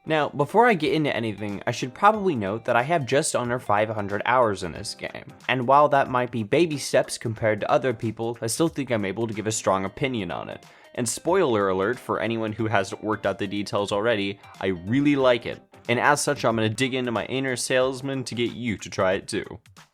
Now, before I get into anything, I should probably note that I have just under 500 hours in this game, and while that might be baby steps compared to other people, I still think I'm able to give a strong opinion on it. And spoiler alert for anyone who hasn't worked out the details already, I really like it. And as such, I'm going to dig into my inner salesman to get you to try it too.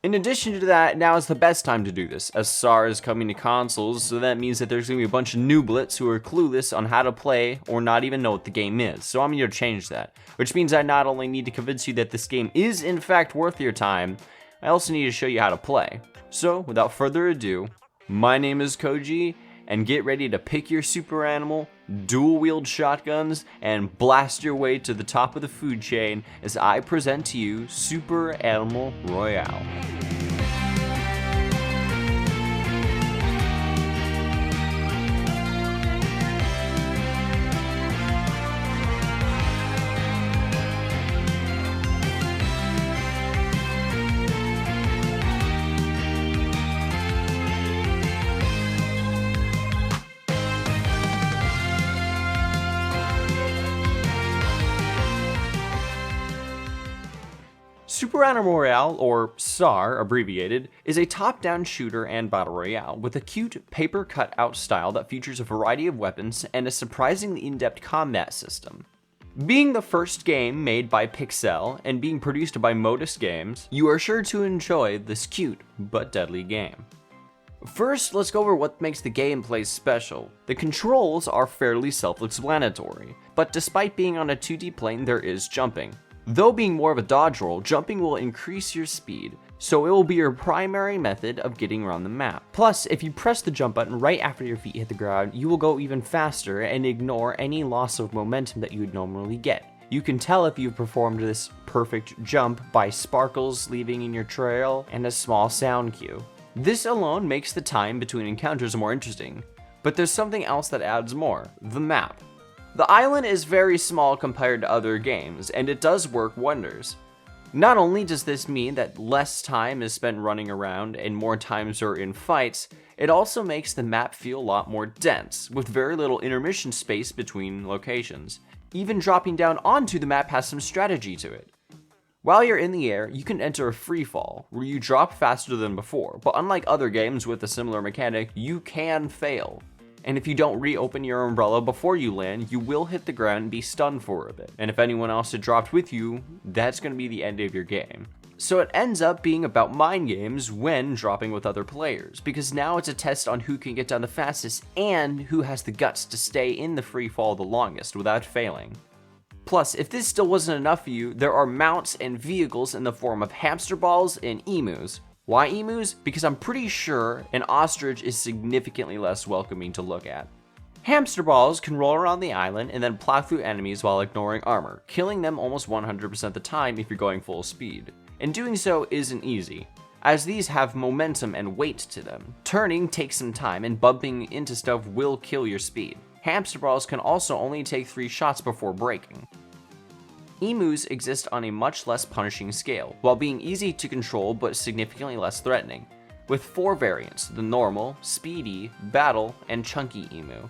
In addition to that, now is the best time to do this, as SAR is coming to consoles, so that means that there's going to be a bunch of nooblets who are clueless on how to play or not even know what the game is, so I'm here to change that. Which means I not only need to convince you that this game is in fact worth your time, I also need to show you how to play. So, without further ado, my name is Koji, and get ready to pick your super animal, dual-wield shotguns, and blast your way to the top of the food chain as I present to you Super Animal Royale. Super Animal Royale, or SAR abbreviated, is a top-down shooter and battle royale with a cute paper cut-out style that features a variety of weapons and a surprisingly in-depth combat system. Being the first game made by Pixel and being produced by Modus Games, you are sure to enjoy this cute but deadly game. First, let's go over what makes the gameplay special. The controls are fairly self-explanatory, but despite being on a 2D plane, there is jumping. Though being more of a dodge roll, jumping will increase your speed, so it will be your primary method of getting around the map. Plus, if you press the jump button right after your feet hit the ground, you will go even faster and ignore any loss of momentum that you would normally get. You can tell if you've performed this perfect jump by sparkles leaving in your trail and a small sound cue. This alone makes the time between encounters more interesting, but there's something else that adds more: the map. The island is very small compared to other games, and it does work wonders. Not only does this mean that less time is spent running around and more times are in fights, it also makes the map feel a lot more dense, with very little intermission space between locations. Even dropping down onto the map has some strategy to it. While you're in the air, you can enter a free fall, where you drop faster than before, but unlike other games with a similar mechanic, you can fail. And if you don't reopen your umbrella before you land, you will hit the ground and be stunned for a bit. And if anyone else had dropped with you, that's going to be the end of your game. So it ends up being about mind games when dropping with other players, because now it's a test on who can get down the fastest and who has the guts to stay in the free fall the longest without failing. Plus, if this still wasn't enough for you, there are mounts and vehicles in the form of hamster balls and emus. Why emus? Because I'm pretty sure an ostrich is significantly less welcoming to look at. Hamster balls can roll around the island and then plow through enemies while ignoring armor, killing them almost 100% of the time if you're going full speed. And doing so isn't easy, as these have momentum and weight to them. Turning takes some time, and bumping into stuff will kill your speed. Hamster balls can also only take 3 shots before breaking. Emus exist on a much less punishing scale, while being easy to control but significantly less threatening, with 4 variants: the normal, speedy, battle, and chunky emu,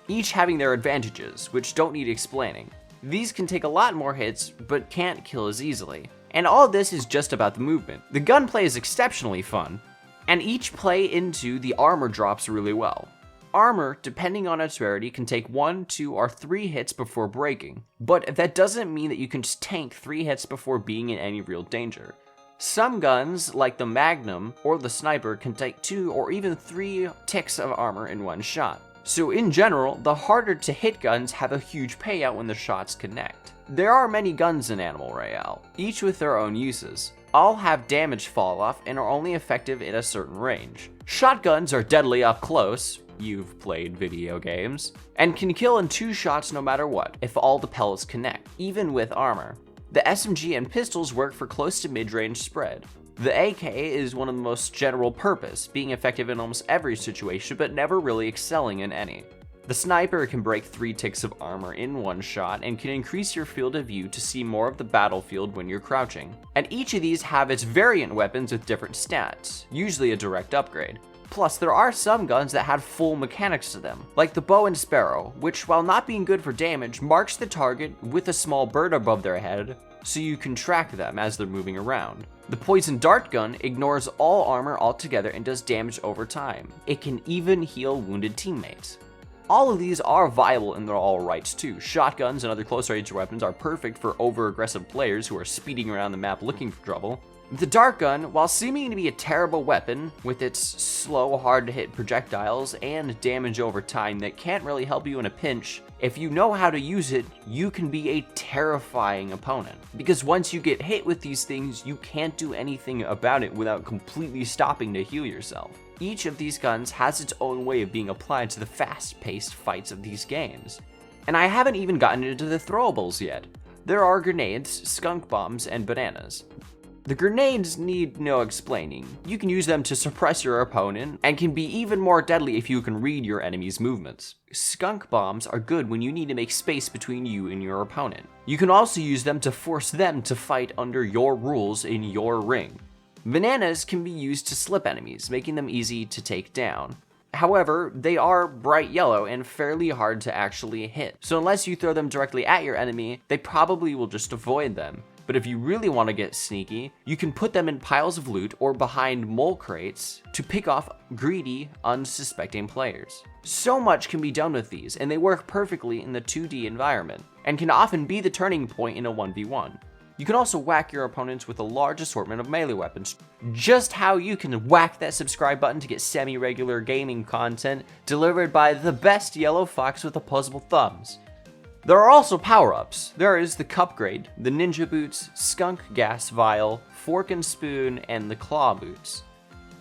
each having their advantages, which don't need explaining. These can take a lot more hits, but can't kill as easily. And all of this is just about the movement. The gunplay is exceptionally fun, and each play into the armor drops really well. Armor, depending on its rarity, can take 1, 2, or 3 hits before breaking, but that doesn't mean that you can just tank 3 hits before being in any real danger. Some guns, like the Magnum or the Sniper, can take 2 or even 3 ticks of armor in one shot. So in general, the harder to hit guns have a huge payout when the shots connect. There are many guns in Animal Royale, each with their own uses. All have damage fall off and are only effective in a certain range. Shotguns are deadly up close, you've played video games, and can kill in 2 shots no matter what, if all the pellets connect, even with armor. The SMG and pistols work for close to mid-range spread. The AK is one of the most general purpose, being effective in almost every situation but never really excelling in any. The Sniper can break 3 ticks of armor in one shot and can increase your field of view to see more of the battlefield when you're crouching. And each of these have its variant weapons with different stats, usually a direct upgrade. Plus, there are some guns that have full mechanics to them, like the bow and sparrow, which, while not being good for damage, marks the target with a small bird above their head, so you can track them as they're moving around. The poison dart gun ignores all armor altogether and does damage over time. It can even heal wounded teammates. All of these are viable in their all rights too. Shotguns and other close range weapons are perfect for over-aggressive players who are speeding around the map looking for trouble. The dart gun, while seeming to be a terrible weapon, with its slow, hard-to-hit projectiles and damage over time that can't really help you in a pinch, if you know how to use it, you can be a terrifying opponent. Because once you get hit with these things, you can't do anything about it without completely stopping to heal yourself. Each of these guns has its own way of being applied to the fast-paced fights of these games. And I haven't even gotten into the throwables yet. There are grenades, skunk bombs, and bananas. The grenades need no explaining. You can use them to suppress your opponent, and can be even more deadly if you can read your enemy's movements. Skunk bombs are good when you need to make space between you and your opponent. You can also use them to force them to fight under your rules in your ring. Bananas can be used to slip enemies, making them easy to take down. However, they are bright yellow and fairly hard to actually hit, so unless you throw them directly at your enemy, they probably will just avoid them. But if you really want to get sneaky, you can put them in piles of loot or behind mole crates to pick off greedy, unsuspecting players. So much can be done with these, and they work perfectly in the 2D environment, and can often be the turning point in a 1v1. You can also whack your opponents with a large assortment of melee weapons. Just how you can whack that subscribe button to get semi-regular gaming content delivered by the best yellow fox with opposable thumbs. There are also power-ups. There is the Cupgrade, the Ninja Boots, Skunk Gas Vial, Fork and Spoon, and the Claw Boots.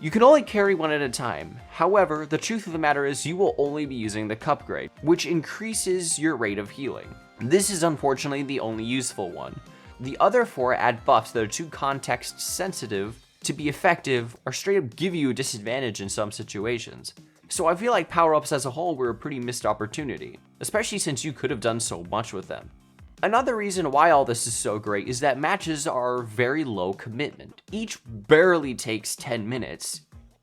You can only carry one at a time. However, the truth of the matter is you will only be using the Cupgrade, which increases your rate of healing. This is unfortunately the only useful one. The other 4 add buffs that are too context sensitive to be effective or straight up give you a disadvantage in some situations. So I feel like power-ups as a whole were a pretty missed opportunity, especially since you could have done so much with them. Another reason why all this is so great is that matches are very low commitment. Each barely takes 10 minutes.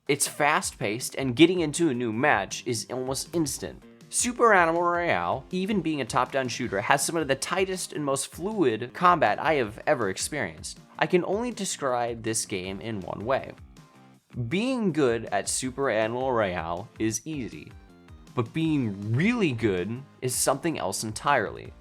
It's fast-paced, and getting into a new match is almost instant. Super Animal Royale, even being a top-down shooter, has some of the tightest and most fluid combat I have ever experienced. I can only describe this game in one way. Being good at Super Animal Royale is easy, but being really good is something else entirely.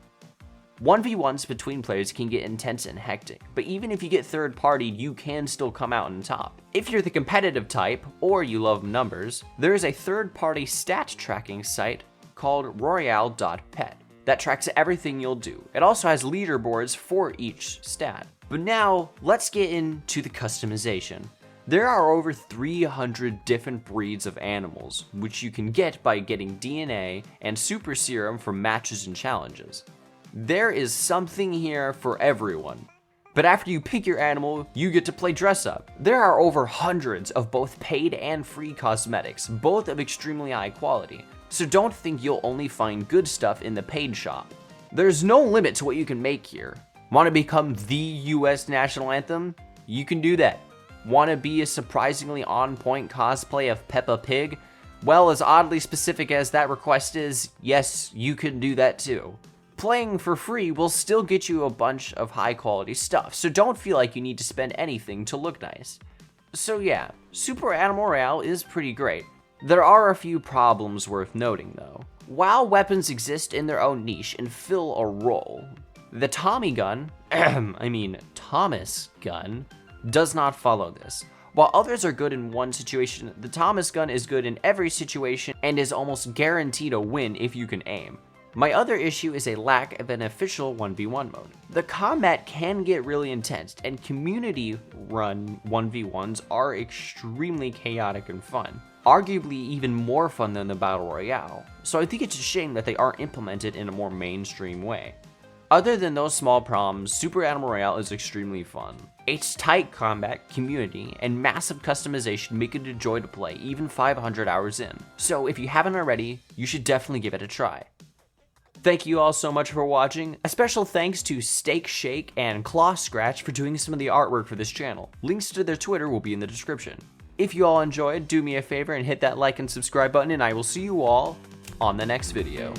1v1s between players can get intense and hectic, but even if you get third-partied, you can still come out on top. If you're the competitive type, or you love numbers, there is a third-party stat tracking site called Royale.pet that tracks everything you'll do. It also has leaderboards for each stat. But now, let's get into the customization. There are over 300 different breeds of animals, which you can get by getting DNA and super serum from matches and challenges. There is something here for everyone. But after you pick your animal, you get to play dress up. There are over hundreds of both paid and free cosmetics, both of extremely high quality. So don't think you'll only find good stuff in the paid shop. There's no limit to what you can make here. Want to become the US national anthem? You can do that. Want to be a surprisingly on-point cosplay of Peppa Pig? Well, as oddly specific as that request is, yes, you can do that too. Playing for free will still get you a bunch of high-quality stuff, so don't feel like you need to spend anything to look nice. So yeah, Super Animal Royale is pretty great. There are a few problems worth noting though. While weapons exist in their own niche and fill a role, the Tommy gun, Thomas gun, does not follow this. While others are good in one situation, the Thomas gun is good in every situation and is almost guaranteed a win if you can aim. My other issue is a lack of an official 1v1 mode. The combat can get really intense, and community run 1v1s are extremely chaotic and fun. Arguably even more fun than the Battle Royale, so I think it's a shame that they aren't implemented in a more mainstream way. Other than those small problems, Super Animal Royale is extremely fun. Its tight combat, community, and massive customization make it a joy to play even 500 hours in. So if you haven't already, you should definitely give it a try. Thank you all so much for watching. A special thanks to Steak Shake and Claw Scratch for doing some of the artwork for this channel. Links to their Twitter will be in the description. If you all enjoyed, do me a favor and hit that like and subscribe button, and I will see you all on the next video.